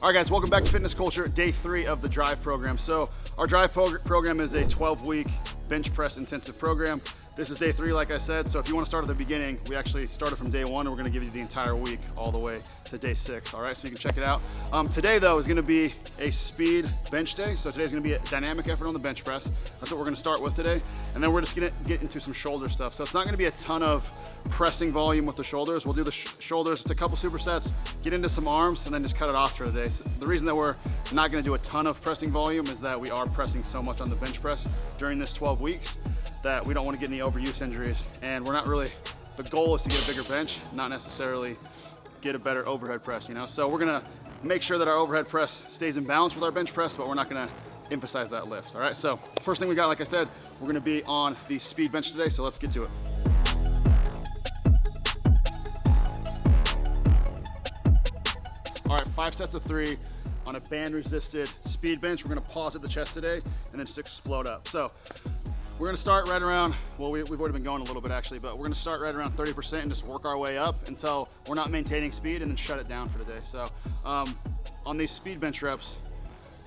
All right guys, welcome back to Fitness Culture, day 3 of the Drive program. So our Drive program is a 12-week bench press intensive program. This is day 3, like I said, so if you want to start at the beginning, we actually started from day 1 and we're going to give you the entire week all the way to day 6, all right? So you can check it out. Today though is going to be a speed bench day, so today's going to be a dynamic effort on the bench press. That's what we're going to start with today, and then we're just going to get into some shoulder stuff. So it's not going to be a ton of pressing volume with the shoulders. We'll do the shoulders, just a couple supersets, get into some arms, and then just cut it off for today. So the reason that we're not going to do a ton of pressing volume is that we are pressing so much on the bench press during this 12 weeks that we don't want to get any overuse injuries, and we're not really, the goal is to get a bigger bench, not necessarily get a better overhead press, you know? So we're gonna make sure that our overhead press stays in balance with our bench press, but we're not gonna emphasize that lift, all right? So first thing we got, like I said, we're gonna be on the speed bench today, so let's get to it. All right, 5 sets of 3 on a band resisted speed bench. We're gonna pause at the chest today and then just explode up. So we're gonna start right around, well, we've already been going a little bit actually, but we're gonna start right around 30% and just work our way up until we're not maintaining speed, and then shut it down for the day. So on these speed bench reps,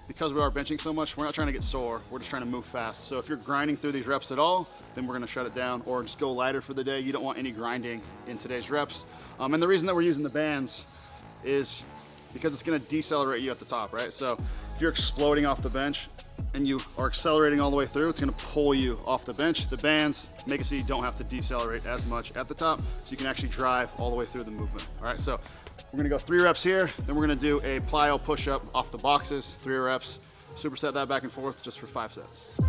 because we are benching so much, we're not trying to get sore, we're just trying to move fast. So if you're grinding through these reps at all, then we're gonna shut it down or just go lighter for the day. You don't want any grinding in today's reps. And the reason that we're using the bands is because it's gonna decelerate you at the top, right? So if you're exploding off the bench and you are accelerating all the way through, it's gonna pull you off the bench. The bands make it so you don't have to decelerate as much at the top, so you can actually drive all the way through the movement. All right, so we're gonna go 3 reps here, then we're gonna do a plyo push-up off the boxes, 3 reps, superset that back and forth just for 5 sets.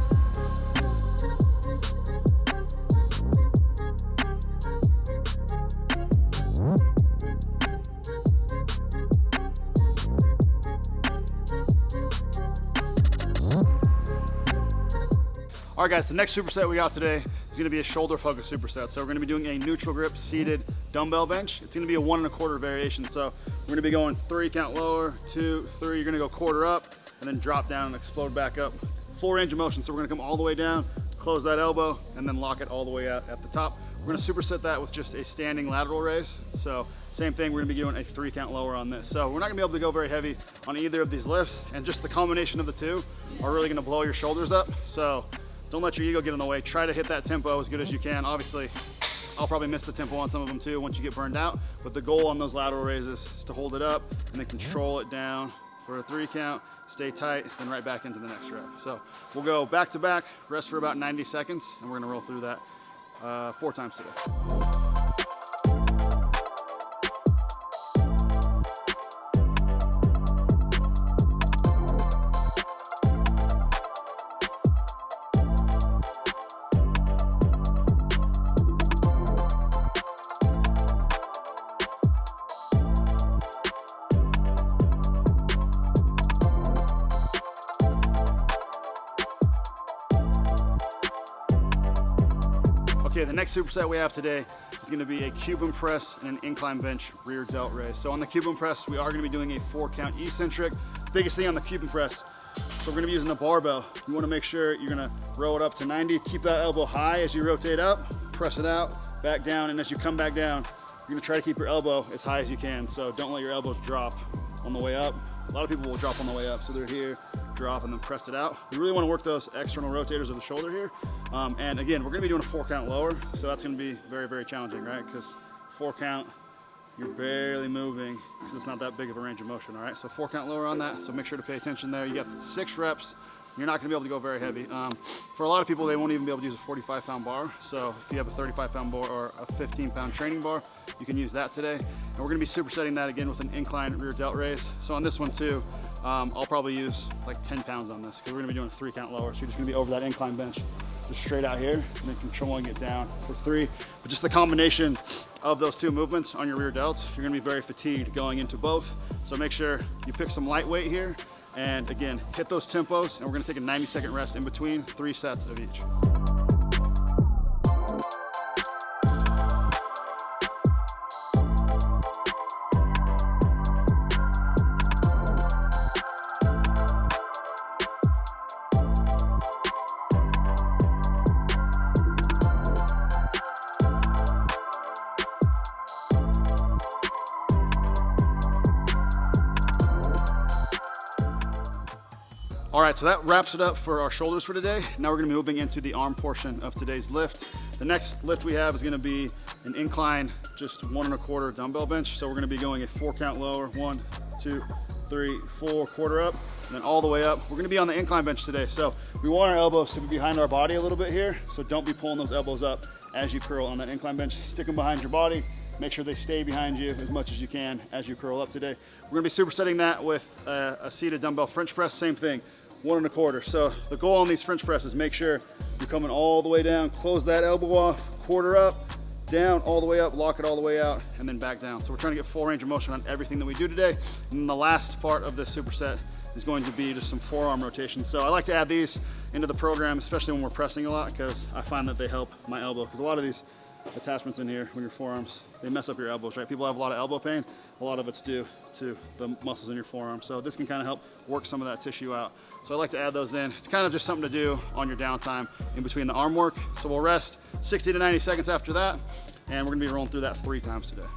All right guys, the next superset we got today is gonna be a shoulder focused superset. So we're gonna be doing a neutral grip seated dumbbell bench. It's gonna be a 1 1/4 variation. So we're gonna be going 3 count lower, 2, 3, you're gonna go quarter up and then drop down and explode back up. Full range of motion. So we're gonna come all the way down, close that elbow, and then lock it all the way out at the top. We're gonna superset that with just a standing lateral raise. So same thing, we're gonna be doing a 3 count lower on this. So we're not gonna be able to go very heavy on either of these lifts, and just the combination of the two are really gonna blow your shoulders up. So don't let your ego get in the way. Try to hit that tempo as good as you can. Obviously, I'll probably miss the tempo on some of them too once you get burned out, but the goal on those lateral raises is to hold it up and then control it down for a 3 count, stay tight, then right back into the next rep. So we'll go back to back, rest for about 90 seconds, and we're gonna roll through that 4 times today. Okay, the next superset we have today is gonna be a Cuban press and an incline bench rear delt raise. So on the Cuban press, we are gonna be doing a 4 count eccentric. Biggest thing on the Cuban press, so we're gonna be using the barbell. You wanna make sure you're gonna row it up to 90, keep that elbow high as you rotate up, press it out, back down, and as you come back down, you're gonna try to keep your elbow as high as you can. So don't let your elbows drop on the way up. A lot of people will drop on the way up, so they're here, drop, and then press it out. We really wanna work those external rotators of the shoulder here. And again, we're gonna be doing a 4 count lower, so that's gonna be very, very challenging, right? Because 4 count, you're barely moving because it's not that big of a range of motion, all right? So 4 count lower on that, so make sure to pay attention there. You got 6 reps. You're not gonna be able to go very heavy. For a lot of people, they won't even be able to use a 45-pound bar. So if you have a 35-pound bar or a 15-pound training bar, you can use that today. And we're gonna be supersetting that again with an incline rear delt raise. So on this one too, I'll probably use like 10 pounds on this because we're gonna be doing a 3 count lower. So you're just gonna be over that incline bench, just straight out here, and then controlling it down for 3. But just the combination of those 2 movements on your rear delts, you're gonna be very fatigued going into both. So make sure you pick some lightweight here, and again, hit those tempos, and we're gonna take a 90-second rest in between 3 sets of each. All right, so that wraps it up for our shoulders for today. Now we're gonna be moving into the arm portion of today's lift. The next lift we have is gonna be an incline, just 1 1/4 dumbbell bench. So we're gonna be going a 4 count lower, 1, 2, 3, 4, quarter up, and then all the way up. We're gonna be on the incline bench today. So we want our elbows to be behind our body a little bit here. So don't be pulling those elbows up as you curl on that incline bench. Stick them behind your body. Make sure they stay behind you as much as you can as you curl up today. We're gonna be supersetting that with a seated dumbbell French press, same thing, 1 1/4. So the goal on these French presses, make sure you're coming all the way down, close that elbow off, quarter up, down, all the way up, lock it all the way out, and then back down. So we're trying to get full range of motion on everything that we do today. And then the last part of this superset is going to be just some forearm rotations. So I like to add these into the program, especially when we're pressing a lot, because I find that they help my elbow. Because a lot of these attachments in here when your forearms, they mess up your elbows, right? People have a lot of elbow pain. A lot of it's due to the muscles in your forearm. So this can kind of help work some of that tissue out. So I like to add those in. It's kind of just something to do on your downtime in between the arm work. So we'll rest 60 to 90 seconds after that, and we're gonna be rolling through that 3 times today.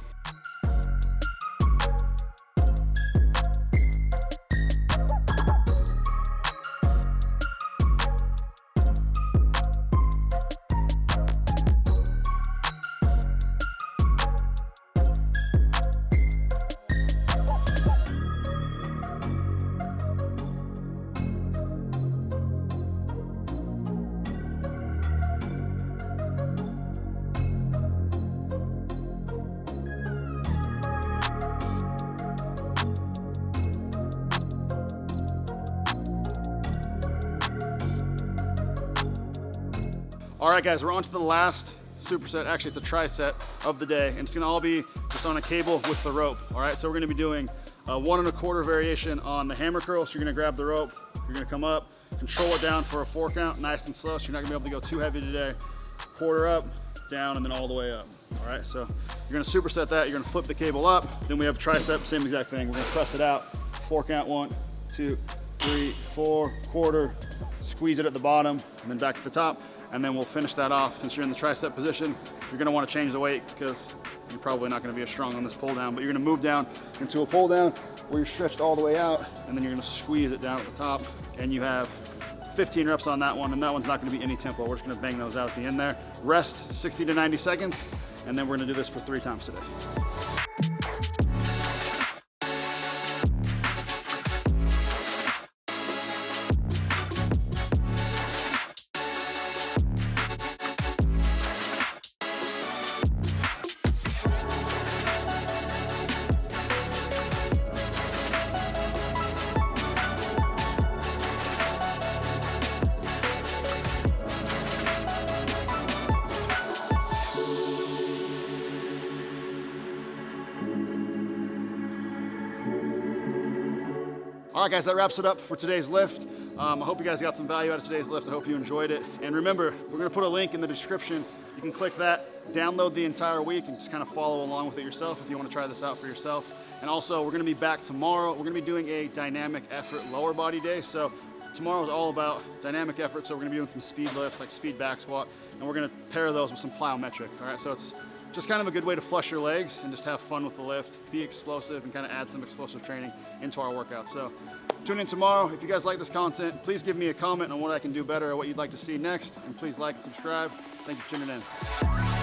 All right, guys, we're on to the last superset. Actually, it's a triset of the day, and it's gonna all be just on a cable with the rope. All right, so we're gonna be doing a 1 1/4 variation on the hammer curl. So you're gonna grab the rope, you're gonna come up, control it down for a 4 count, nice and slow. So you're not gonna be able to go too heavy today. Quarter up, down, and then all the way up. All right, so you're gonna superset that. You're gonna flip the cable up. Then we have a tricep, same exact thing. We're gonna press it out, 4 count, 1, 2, 3, 4, quarter, squeeze it at the bottom, and then back to the top. And then we'll finish that off. Since you're in the tricep position, you're gonna wanna change the weight because you're probably not gonna be as strong on this pull down, but you're gonna move down into a pull down where you're stretched all the way out, and then you're gonna squeeze it down at the top. And you have 15 reps on that one, and that one's not gonna be any tempo. We're just gonna bang those out at the end there. Rest 60 to 90 seconds, and then we're gonna do this for 3 times today. All right, guys, that wraps it up for today's lift. I hope you guys got some value out of today's lift. I hope you enjoyed it. And remember, we're gonna put a link in the description. You can click that, download the entire week, and just kind of follow along with it yourself if you wanna try this out for yourself. And also, we're gonna be back tomorrow. We're gonna be doing a dynamic effort lower body day. So tomorrow is all about dynamic effort. So we're gonna be doing some speed lifts, like speed back squat, and we're gonna pair those with some plyometric, all right? So it's just kind of a good way to flush your legs and just have fun with the lift, be explosive, and kind of add some explosive training into our workout. So tune in tomorrow. If you guys like this content, please give me a comment on what I can do better or what you'd like to see next, and please like and subscribe. Thank you for tuning in.